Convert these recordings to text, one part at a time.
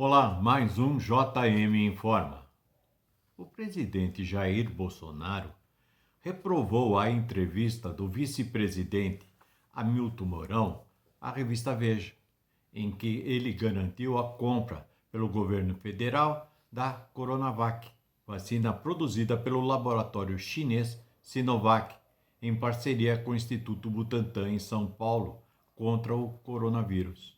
Olá, mais um JM Informa. O presidente Jair Bolsonaro reprovou a entrevista do vice-presidente Hamilton Mourão à revista Veja, em que ele garantiu a compra pelo governo federal da Coronavac, vacina produzida pelo laboratório chinês Sinovac, em parceria com o Instituto Butantan em São Paulo, contra o coronavírus.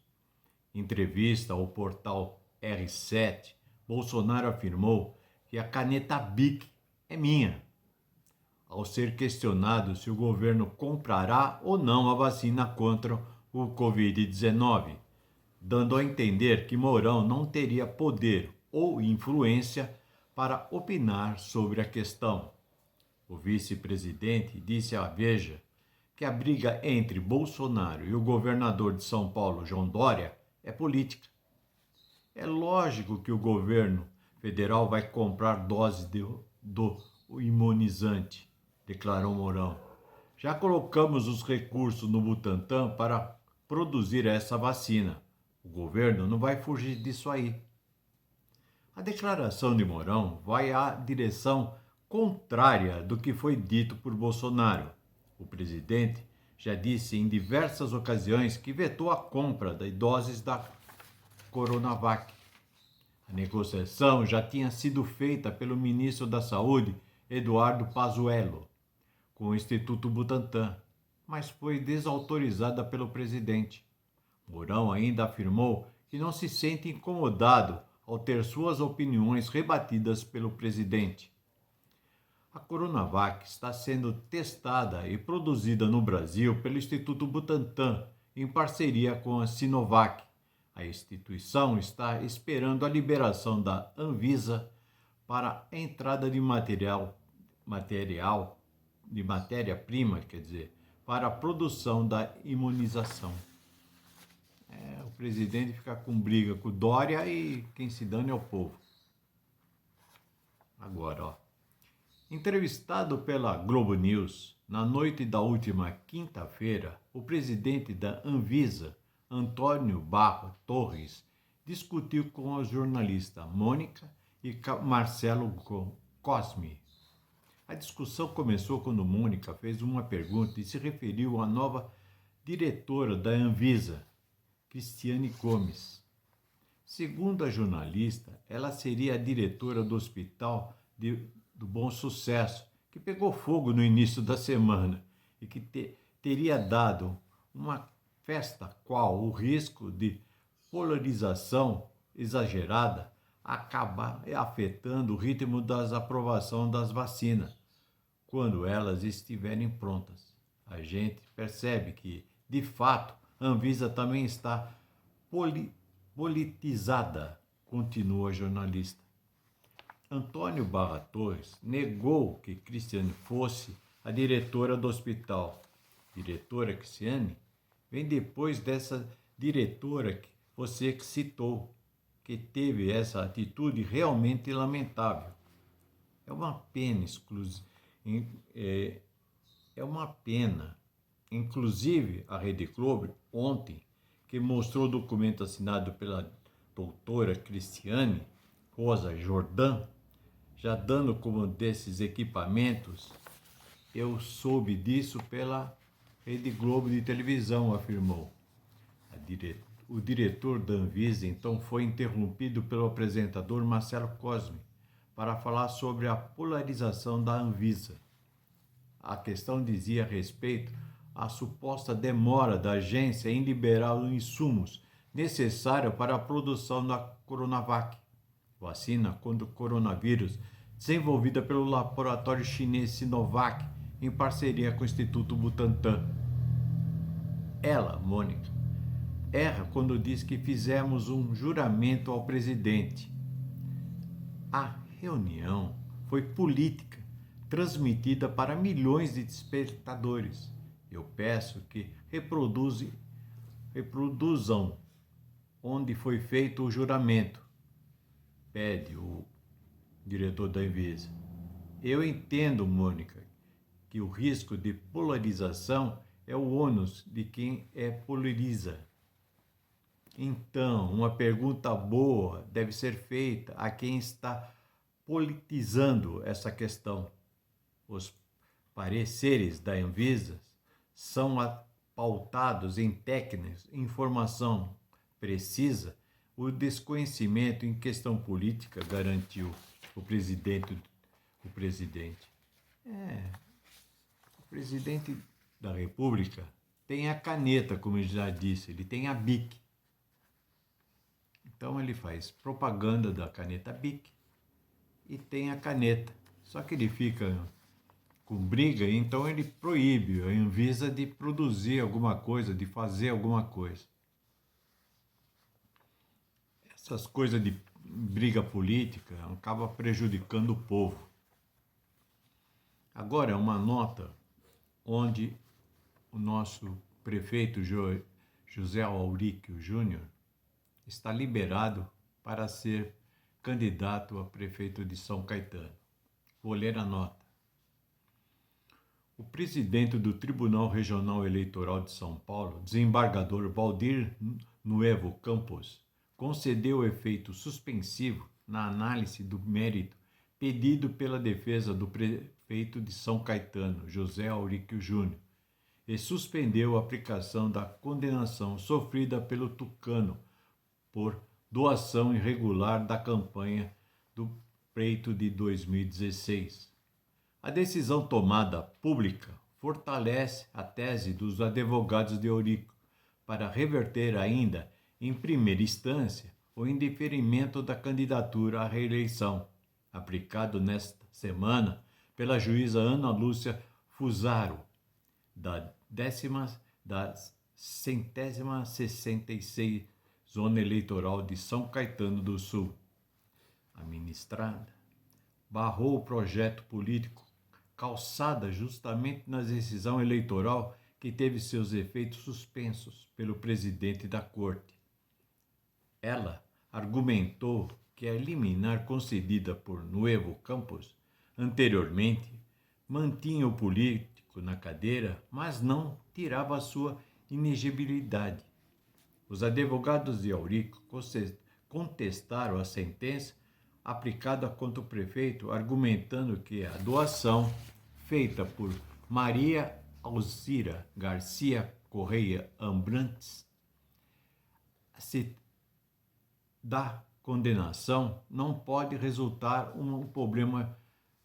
Em entrevista ao portal R7, Bolsonaro afirmou que a caneta Bic é minha, ao ser questionado se o governo comprará ou não a vacina contra o Covid-19, dando a entender que Mourão não teria poder ou influência para opinar sobre a questão. O vice-presidente disse à Veja que a briga entre Bolsonaro e o governador de São Paulo, João Dória, é política. É lógico que o governo federal vai comprar doses do imunizante, declarou Mourão. Já colocamos os recursos no Butantan para produzir essa vacina. O governo não vai fugir disso aí. A declaração de Mourão vai à direção contrária do que foi dito por Bolsonaro. O presidente já disse em diversas ocasiões que vetou a compra de doses da Coronavac. A negociação já tinha sido feita pelo ministro da Saúde, Eduardo Pazuello, com o Instituto Butantan, mas foi desautorizada pelo presidente. Mourão ainda afirmou que não se sente incomodado ao ter suas opiniões rebatidas pelo presidente. A Coronavac está sendo testada e produzida no Brasil pelo Instituto Butantan, em parceria com a Sinovac. A instituição está esperando a liberação da Anvisa para a entrada de matéria-prima, para a produção da imunização. O presidente fica com briga com o Dória e quem se dane é o povo. Agora, entrevistado pela Globo News, na noite da última quinta-feira, o presidente da Anvisa, Antônio Barra Torres, discutiu com a jornalista Mônica e Marcelo Cosme. A discussão começou quando Mônica fez uma pergunta e se referiu à nova diretora da Anvisa, Cristiane Gomes. Segundo a jornalista, ela seria a diretora do Hospital do Bom Sucesso, que pegou fogo no início da semana e que teria dado uma festa qual o risco de polarização exagerada acaba afetando o ritmo da aprovação das vacinas quando elas estiverem prontas. A gente percebe que, de fato, a Anvisa também está politizada, continua a jornalista. Antônio Barra Torres negou que Cristiane fosse a diretora do hospital. Diretora Cristiane vem depois dessa diretora que você citou, que teve essa atitude realmente lamentável. É uma pena, Inclusive, a Rede Globo, ontem, que mostrou o documento assinado pela doutora Cristiane Rosa Jordan, já dando como desses equipamentos, eu soube disso pela Rede Globo de televisão, afirmou. O diretor da Anvisa então foi interrompido pelo apresentador Marcelo Cosme para falar sobre a polarização da Anvisa. A questão dizia respeito à suposta demora da agência em liberar os insumos necessários para a produção da Coronavac, vacina contra o coronavírus, desenvolvida pelo laboratório chinês Sinovac, em parceria com o Instituto Butantan. Ela, Mônica, erra quando diz que fizemos um juramento ao presidente. A reunião foi política, transmitida para milhões de espectadores. Eu peço que reproduzam onde foi feito o juramento, pede o diretor da Anvisa. Eu entendo, Mônica, que o risco de polarização é o ônus de quem polariza. Então, uma pergunta boa deve ser feita a quem está politizando essa questão. Os pareceres da Anvisa são pautados em técnicas, informação precisa, o desconhecimento em questão política, garantiu o presidente. O presidente. O presidente da República tem a caneta, como eu já disse, ele tem a BIC. Então ele faz propaganda da caneta BIC e tem a caneta. Só que ele fica com briga, então ele proíbe a Anvisa de produzir alguma coisa, de fazer alguma coisa. Essas coisas de briga política acaba prejudicando o povo. Agora, uma nota onde o nosso prefeito José Auríquio Júnior está liberado para ser candidato a prefeito de São Caetano. Vou ler a nota. O presidente do Tribunal Regional Eleitoral de São Paulo, desembargador Valdir Nuevo Campos, concedeu efeito suspensivo na análise do mérito pedido pela defesa do prefeito de São Caetano, José Auríquio Júnior, e suspendeu a aplicação da condenação sofrida pelo tucano por doação irregular da campanha do pleito de 2016. A decisão tomada pública fortalece a tese dos advogados de Auríquio para reverter ainda, em primeira instância, o indeferimento da candidatura à reeleição, aplicado nesta semana pela juíza Ana Lúcia Fusaro, da 166ª Zona Eleitoral de São Caetano do Sul. A ministrada barrou o projeto político calçada justamente na decisão eleitoral que teve seus efeitos suspensos pelo presidente da Corte. Ela argumentou que a liminar concedida por Nuevo Campos anteriormente mantinha o político na cadeira, mas não tirava a sua inegibilidade. Os advogados de Auríquio contestaram a sentença aplicada contra o prefeito, argumentando que a doação feita por Maria Alzira Garcia Correia Abrantes da condenação não pode resultar um problema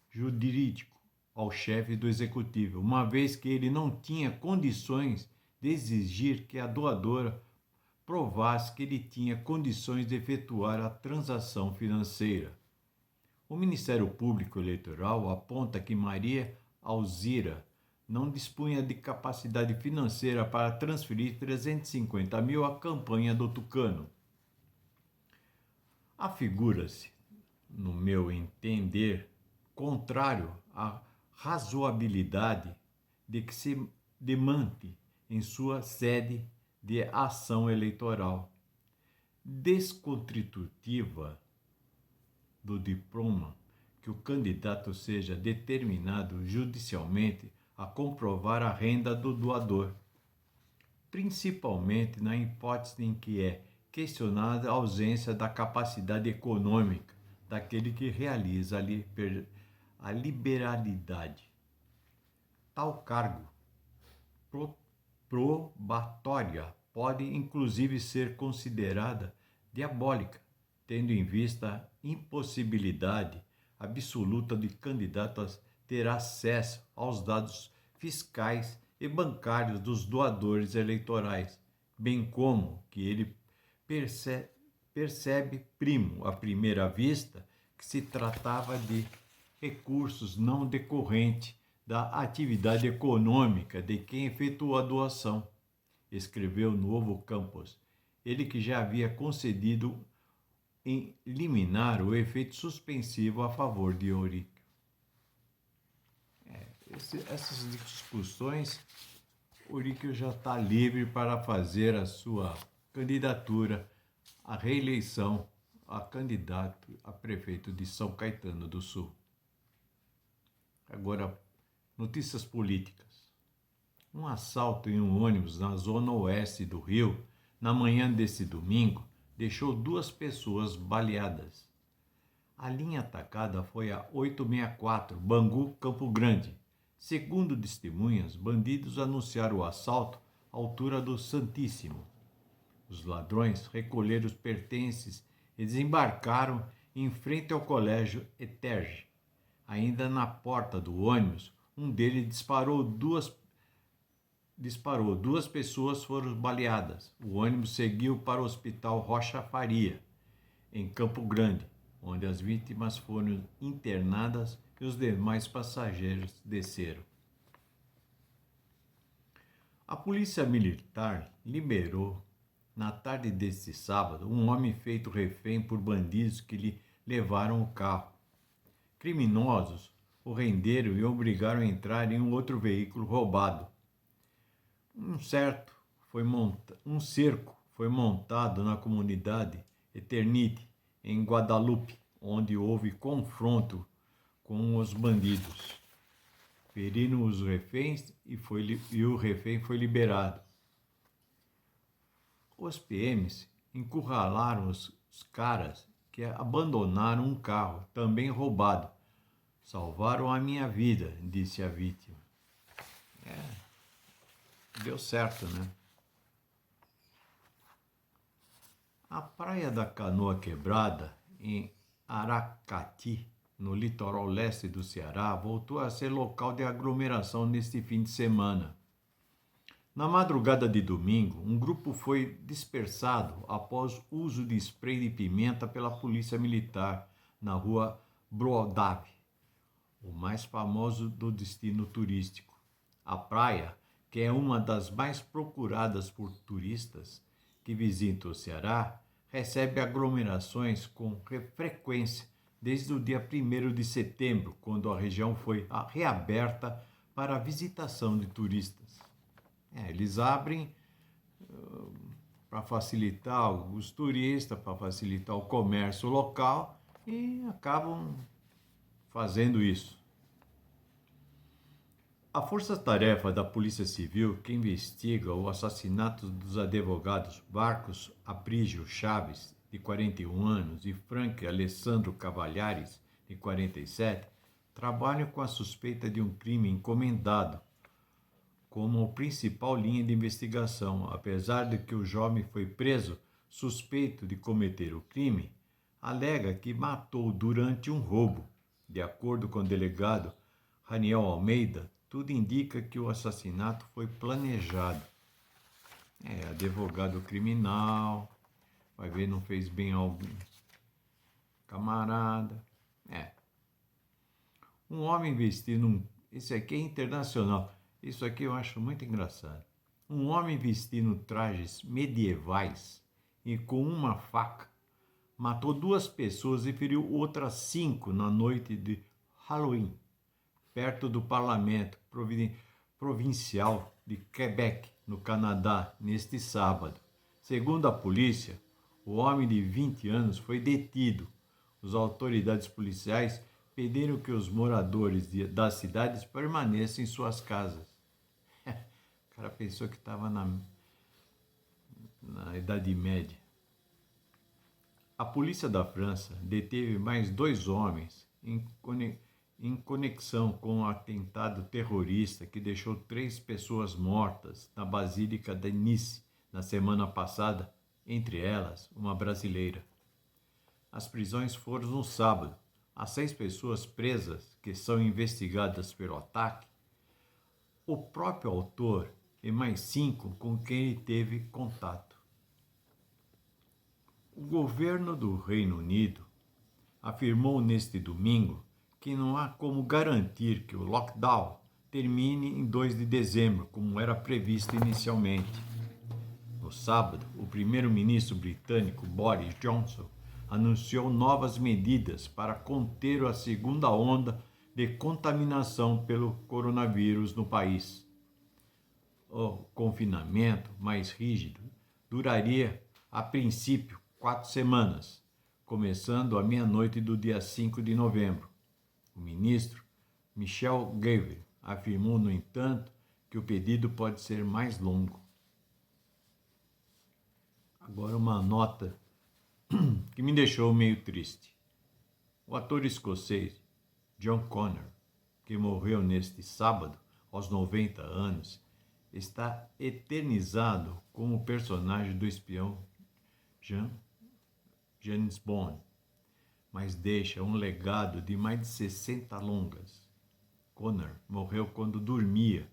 jurídico ao chefe do executivo, uma vez que ele não tinha condições de exigir que a doadora provasse que ele tinha condições de efetuar a transação financeira. O Ministério Público Eleitoral aponta que Maria Alzira não dispunha de capacidade financeira para transferir 350 mil à campanha do tucano. Afigura-se, no meu entender, contrário à razoabilidade de que se demande em sua sede de ação eleitoral desconstitutiva do diploma que o candidato seja determinado judicialmente a comprovar a renda do doador, principalmente na hipótese em que é questionada a ausência da capacidade econômica daquele que realiza a liberalidade. Tal cargo probatória pode inclusive ser considerada diabólica, tendo em vista a impossibilidade absoluta de candidato a ter acesso aos dados fiscais e bancários dos doadores eleitorais, bem como que ele percebe primo à primeira vista que se tratava de recursos não decorrentes da atividade econômica de quem efetuou a doação, escreveu Nuevo Campos, ele que já havia concedido em liminar o efeito suspensivo a favor de Auríquio. Essas discussões, Auríquio já está livre para fazer a sua candidatura à reeleição a candidato a prefeito de São Caetano do Sul. Agora, notícias políticas. Um assalto em um ônibus na zona oeste do Rio na manhã desse domingo, deixou 2 pessoas baleadas. A linha atacada foi a 864, Bangu, Campo Grande. Segundo testemunhas, bandidos anunciaram o assalto à altura do Santíssimo. Os ladrões recolheram os pertences e desembarcaram em frente ao colégio Eterge. Ainda na porta do ônibus, um deles disparou. Duas pessoas foram baleadas. O ônibus seguiu para o Hospital Rocha Faria, em Campo Grande, onde as vítimas foram internadas e os demais passageiros desceram. A polícia militar liberou, na tarde deste sábado, um homem feito refém por bandidos que lhe levaram o carro. Criminosos o renderam e o obrigaram a entrar em um outro veículo roubado. Um cerco foi montado na comunidade Eternite, em Guadalupe, onde houve confronto com os bandidos. Feriram os reféns e o refém foi liberado. Os PMs encurralaram os caras que abandonaram um carro, também roubado. Salvaram a minha vida, disse a vítima. Deu certo, né? A Praia da Canoa Quebrada, em Aracati, no litoral leste do Ceará, voltou a ser local de aglomeração neste fim de semana. Na madrugada de domingo, um grupo foi dispersado após uso de spray de pimenta pela polícia militar na rua Broadave, o mais famoso do destino turístico. A praia, que é uma das mais procuradas por turistas que visitam o Ceará, recebe aglomerações com frequência desde o dia 1º de setembro, quando a região foi reaberta para a visitação de turistas. Eles abrem para facilitar os turistas, para facilitar o comércio local e acabam fazendo isso. A força-tarefa da Polícia Civil, que investiga o assassinato dos advogados Marcos Aprígio Chaves, de 41 anos, e Frank Alessandro Cavalhares, de 47, trabalha com a suspeita de um crime encomendado como principal linha de investigação. Apesar de que o jovem foi preso suspeito de cometer o crime, alega que matou durante um roubo. De acordo com o delegado Raniel Almeida, tudo indica que o assassinato foi planejado. Advogado criminal, vai ver, não fez bem a algum camarada. Um homem vestindo Esse aqui é internacional. Isso aqui eu acho muito engraçado. Um homem vestindo trajes medievais e com uma faca matou 2 pessoas e feriu outras 5 na noite de Halloween, perto do Parlamento Provincial de Quebec, no Canadá, neste sábado. Segundo a polícia, o homem de 20 anos foi detido. As autoridades policiais pediram que os moradores das cidades permaneçam em suas casas. O cara pensou que estava na Idade Média. A polícia da França deteve mais 2 homens em conexão com o atentado terrorista que deixou 3 pessoas mortas na Basílica de Nice na semana passada, entre elas uma brasileira. As prisões foram no sábado. As 6 pessoas presas que são investigadas pelo ataque, o próprio autor e mais 5 com quem ele teve contato. O governo do Reino Unido afirmou neste domingo que não há como garantir que o lockdown termine em 2 de dezembro, como era previsto inicialmente. No sábado, o primeiro-ministro britânico Boris Johnson anunciou novas medidas para conter a segunda onda de contaminação pelo coronavírus no país. O confinamento mais rígido duraria, a princípio, 4 semanas, começando à meia-noite do dia 5 de novembro. O ministro Michel Gavin afirmou, no entanto, que o pedido pode ser mais longo. Agora uma nota que me deixou meio triste. O ator escocês John Connor, que morreu neste sábado, aos 90 anos, está eternizado como o personagem do espião James Bond, mas deixa um legado de mais de 60 longas. Connor morreu quando dormia.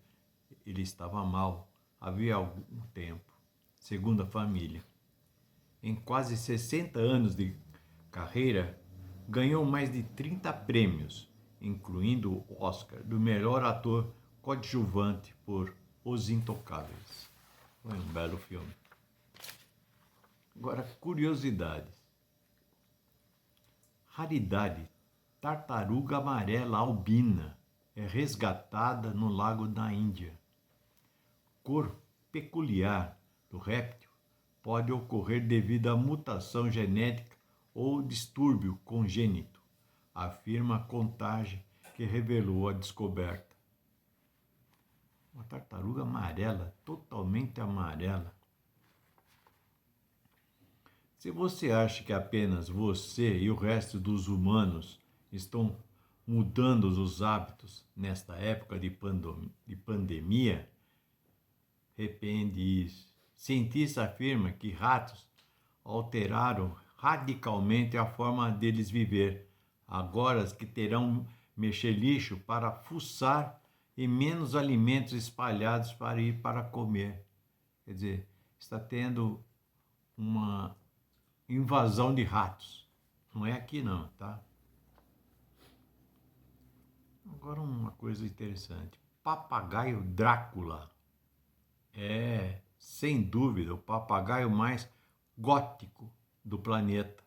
Ele estava mal, havia algum tempo, segundo a família. Em quase 60 anos de carreira, ganhou mais de 30 prêmios, incluindo o Oscar do melhor ator coadjuvante por Os Intocáveis. Foi um belo filme. Agora, curiosidades. Raridade: tartaruga amarela albina é resgatada no lago da Índia. Cor peculiar do réptil pode ocorrer devido à mutação genética ou distúrbio congênito, afirma a contagem que revelou a descoberta. Uma tartaruga amarela, totalmente amarela. Se você acha que apenas você e o resto dos humanos estão mudando os hábitos nesta época de pandemia, arrepende isso. Cientistas afirmam que ratos alteraram radicalmente a forma deles viver. Agora que terão mexer lixo para fuçar e menos alimentos espalhados para ir para comer. Quer dizer, está tendo uma invasão de ratos. Não é aqui não, tá? Agora uma coisa interessante. Papagaio Drácula é, sem dúvida, o papagaio mais gótico do planeta.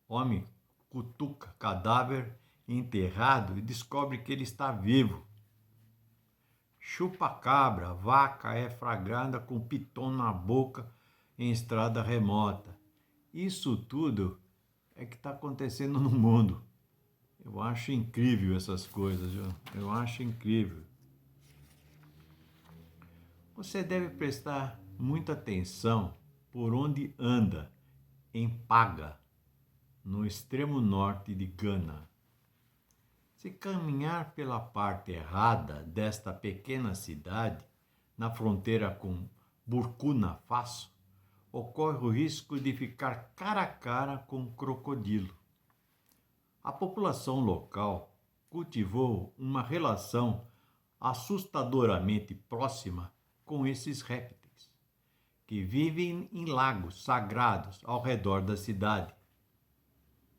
Homem cutuca cadáver enterrado e descobre que ele está vivo. Chupa-cabra, vaca é flagrada com piton na boca em estrada remota. Isso tudo é que está acontecendo no mundo. Eu acho incrível essas coisas, eu acho incrível. Você deve prestar muita atenção por onde anda em Paga, no extremo norte de Gana. Se caminhar pela parte errada desta pequena cidade, na fronteira com Burkina Faso, ocorre o risco de ficar cara a cara com um crocodilo. A população local cultivou uma relação assustadoramente próxima com esses répteis, que vivem em lagos sagrados ao redor da cidade.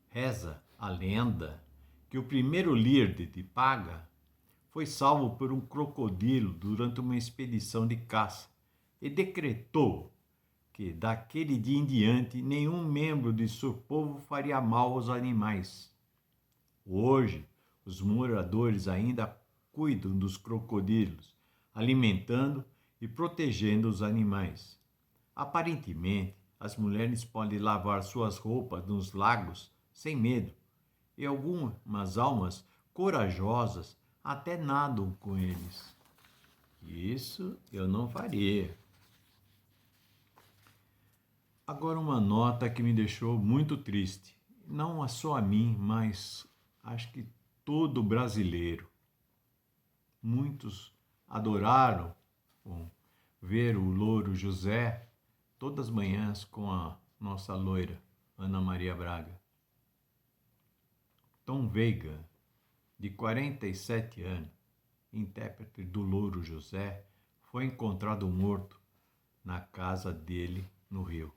Reza a lenda que o primeiro líder de Paga foi salvo por um crocodilo durante uma expedição de caça e decretou que daquele dia em diante nenhum membro de seu povo faria mal aos animais. Hoje, os moradores ainda cuidam dos crocodilos, alimentando e protegendo os animais. Aparentemente, as mulheres podem lavar suas roupas nos lagos sem medo, e algumas almas corajosas até nadam com eles. Isso eu não faria. Agora uma nota que me deixou muito triste. Não só a mim, mas acho que todo brasileiro. Muitos adoraram ver o Louro José todas as manhãs com a nossa loira, Ana Maria Braga. Tom Veiga, de 47 anos, intérprete do Louro José, foi encontrado morto na casa dele no Rio.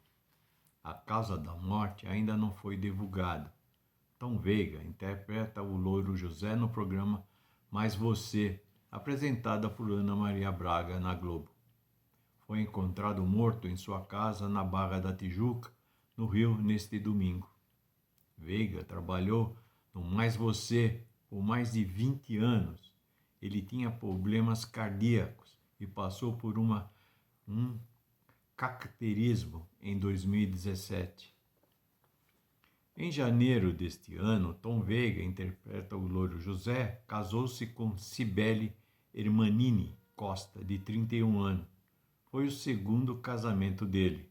A causa da morte ainda não foi divulgada. Tom Veiga interpreta o Louro José no programa Mais Você, apresentada por Ana Maria Braga na Globo. Foi encontrado morto em sua casa na Barra da Tijuca, no Rio, neste domingo. Veiga trabalhou no Mais Você por mais de 20 anos. Ele tinha problemas cardíacos e passou por um cateterismo em 2017. Em janeiro deste ano, Tom Veiga interpreta o Louro José, casou-se com Cibele Hermanini Costa, de 31 anos. Foi o segundo casamento dele.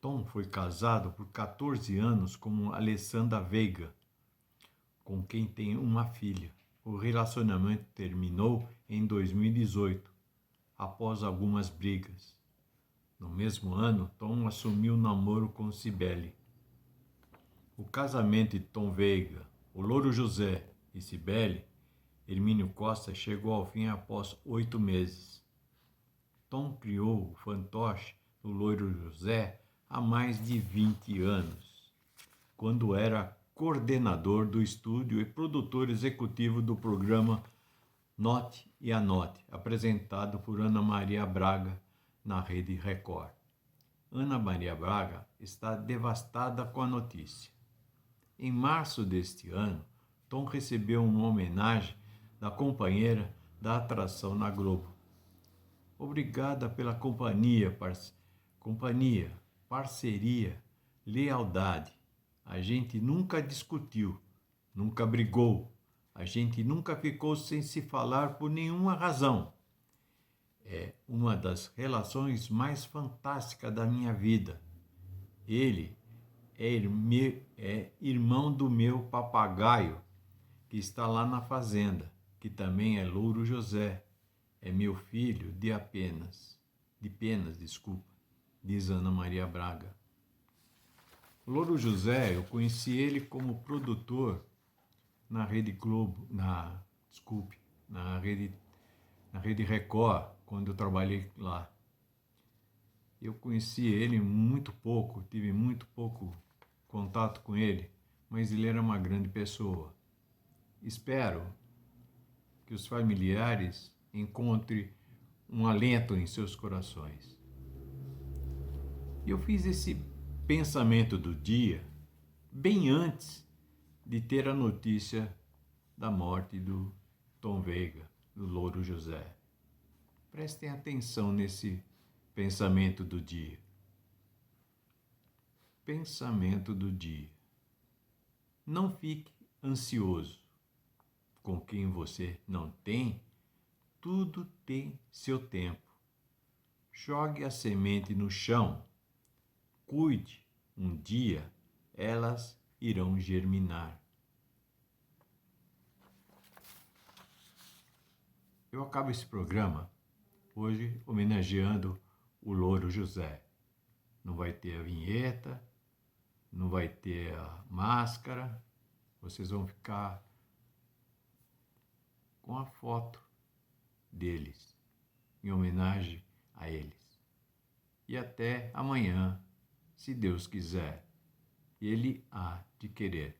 Tom foi casado por 14 anos com Alessandra Veiga, com quem tem uma filha. O relacionamento terminou em 2018, após algumas brigas. No mesmo ano, Tom assumiu o namoro com Cibele. O casamento de Tom Veiga, o Louro José e Cibele, Hermínio Costa, chegou ao fim após 8 meses. Tom criou o fantoche do Louro José há mais de 20 anos, quando era coordenador do estúdio e produtor executivo do programa Note e Anote, apresentado por Ana Maria Braga na Rede Record. Ana Maria Braga está devastada com a notícia. Em março deste ano, Tom recebeu uma homenagem da companheira da atração na Globo. Obrigada pela companhia, parceria, lealdade. A gente nunca discutiu, nunca brigou. A gente nunca ficou sem se falar por nenhuma razão. É uma das relações mais fantásticas da minha vida. Ele é irmão do meu papagaio, que está lá na fazenda, que também é Louro José. É meu filho de penas, diz Ana Maria Braga. Louro José, eu conheci ele como produtor na Rede Globo, na Rede Record, quando eu trabalhei lá. Eu conheci ele muito pouco, tive muito pouco contato com ele, mas ele era uma grande pessoa. Espero que os familiares encontrem um alento em seus corações. Eu fiz esse pensamento do dia bem antes de ter a notícia da morte do Tom Veiga, do Louro José. Prestem atenção nesse pensamento do dia. Pensamento do dia. Não fique ansioso. Com quem você não tem, tudo tem seu tempo. Jogue a semente no chão. Cuide, um dia elas irão germinar. Eu acabo esse programa hoje homenageando o Louro José. Não vai ter a vinheta, não vai ter a máscara, vocês vão ficar com a foto deles, em homenagem a eles. E até amanhã, se Deus quiser. Ele há de querer.